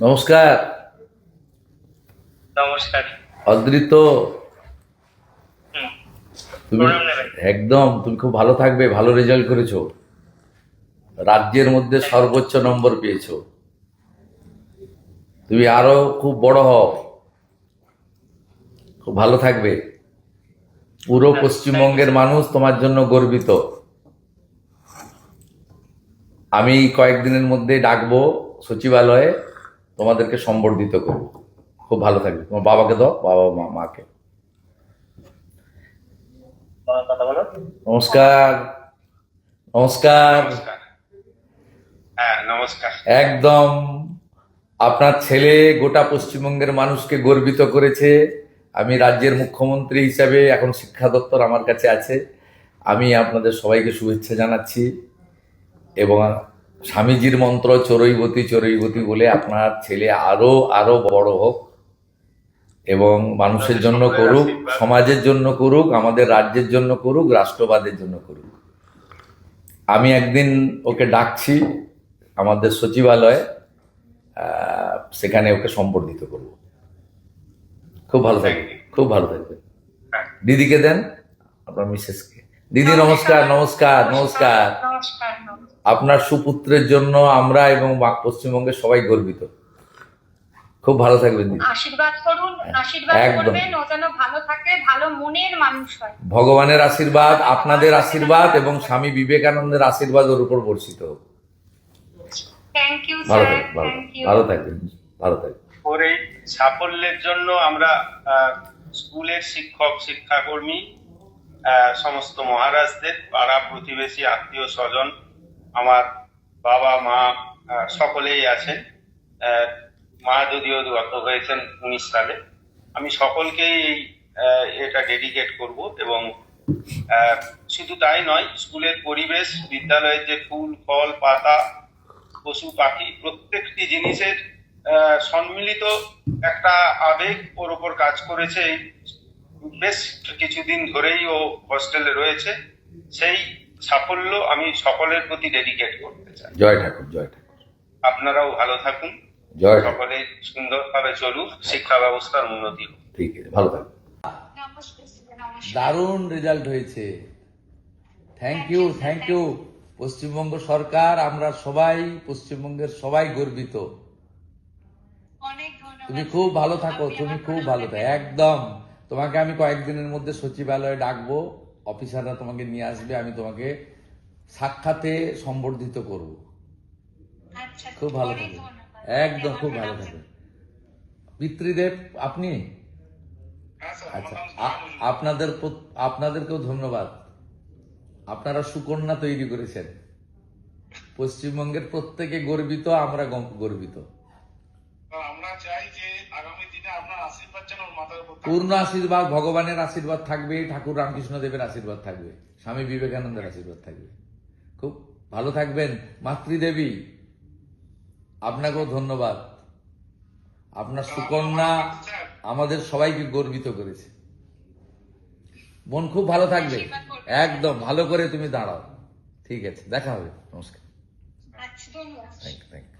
নমস্কার। নমস্কার। অদ্রিত, হুম, তুমি প্রণাম নেবেন। একদম তুমি খুব ভালো থাকবে। ভালো রেজাল্ট করেছো, রাজ্যের মধ্যে সর্বোচ্চ নম্বর পেয়েছো। তুমি আরো খুব বড় হও, খুব ভালো থাকবে। পুরো থ্যাংক ইউ পশ্চিমবঙ্গের স্যার। মানুষ তোমার জন্য গর্বিত। আমি কয়েকদিনের মধ্যেই ডাকবো সচিবালয়ে, তোমাদেরকে সম্বর্ধিত করবো। খুব ভালো থাকবে। তোমার বাবাকে দাও, বাবা মাকে। কথা বলো। নমস্কার। নমস্কার। নমস্কার। হ্যাঁ, নমস্কার। একদম আপনার ছেলে গোটা পশ্চিমবঙ্গের মানুষকে গর্বিত করেছে। আমি রাজ্যের মুখ্যমন্ত্রী হিসাবে, এখন শিক্ষা দপ্তর আমার কাছে আছে, আমি আপনাদের সবাইকে শুভেচ্ছা জানাচ্ছি। এবং স্বামীজির মন্ত্র চরৈবতী চরৈবতী বলে আপনার ছেলে আরো আরো বড় হোক এবং মানুষের জন্য সকলের করুক, আশীর্বাদ। সমাজের জন্য করুক, আমাদের রাজ্যের জন্য করুক, রাষ্ট্রবাদের জন্য করুক। আমি একদিন ওকে ডাকছি আমাদের সচিবালয়ে, সেখানে ওকে সম্বর্ধিত করব। খুব ভালো থাকবে, Thank you. খুব ভালো থাকবে। হ্যাঁ। দিদিকে দেন, আপনার মিসেসকে। দিদি নমস্কার। নমস্কার। নমস্কার। নমস্কার। আপনার সুপুত্রের জন্য আমরা এবং পশ্চিমবঙ্গের সবাই গর্বিত। খুব ভালো থাকবেন দিদি। আশীর্বাদ করুন, আশীর্বাদ একদম। করবেন, ও যেন ভালো থাকে, ভালো মনের মানুষ হয়। ভগবানের আশীর্বাদ, আপনাদের আশীর্বাদ এবং স্বামী বিবেকানন্দের আশীর্বাদ ওর উপর বর্ষিত হোক। থ্যাংক ইউ ভালো স্যার, থাকবেন, ভালো থ্যাংক ইউ। ভালো থাকবেন, ভালো থাকবেন। ওর এই সাফল্যের জন্য আমরা স্কুলের শিক্ষক শিক্ষাকর্মী, সমস্ত মহারাজদের, পাড়া প্রতিবেশী, আত্মীয় স্বজন, আমার বাবা মা সকলেই আছেন। আহ, মা যদিও গত হয়েছেন 19 সালে। আমি সকলকেই এটা ডেডিকেট করব। এবং শুধু তাই নয়, স্কুলের পরিবেশ, বিদ্যালয়ের যে ফুল ফল পাতা, পশু পাখি, প্রত্যেকটি জিনিসের সম্মিলিত একটা আবেগ ওর ওপর কাজ করেছে। এই বেশ কিছুদিন ধরেই ও হস্টেলে রয়েছে। সেই সাফল্য আমি সকলের প্রতি ডেডিকেট করতে চাই। জয় ঠাকুর, জয় ঠাকুর। আপনারাও ভালো থাকুন, জয় ঠাকুর। সকলে সুন্দরভাবে চলুক, শিক্ষা ব্যবস্থার উন্নতি হোক। ঠিক আছে, ভালো থাকবেন। নমস্কার স্যার, নমস্কার। দারুণ রেজাল্ট হয়েছে। Thank you, thank you. Paschimbanga সরকার, আমরা সবাই, পশ্চিমবঙ্গের সবাই গর্বিত। অনেক ধন্যবাদ। তুমি খুব ভালো থাকো, আপনি তুমি আমার খুব প্রণাম ভালো থাকো। নেবেন। একদম। তোমাকে আমি কয়েকদিনের মধ্যে সচিবালয়ে ডাকবো, অফিসাররা তোমাকে নিয়ে আসবে, আমি তোমাকে সাক্ষাতে সম্বর্ধিত করব। আচ্ছা, খুব ভালো অনেক থাকবে, ধন্যবাদ। একদম খুব ভালো থাকবে। পিতৃদেব আপনি? আচ্ছা, আপনাদেরকেও ধন্যবাদ। আপনারা সুকন্যা তৈরি করেছেন। পশ্চিমবঙ্গের প্রত্যেকে গর্বিত, আমরা গর্বিত। আমরা চাই যে আগামী দিনে আপনার আশীর্বাদ যেন ওর মাথার উপর থাকে। পূর্ণ আশীর্বাদ, ভগবানের আশীর্বাদ থাকবে, ঠাকুর রামকৃষ্ণ দেবের আশীর্বাদ থাকবে, স্বামী বিবেকানন্দের আশীর্বাদ থাকবে। খুব ভালো থাকবেন। মাতৃদেবী, আপনাকেও ধন্যবাদ। আপনার সুকন্যা আমাদের সবাইকে গর্বিত করেছে। মন খুব ভালো থাকবে, একদম ভালো করে তুমি দাঁড়াও। ঠিক আছে, দেখা হবে। নমস্কার। আচ্ছা, ধন্যবাদ। Thank you, thank you.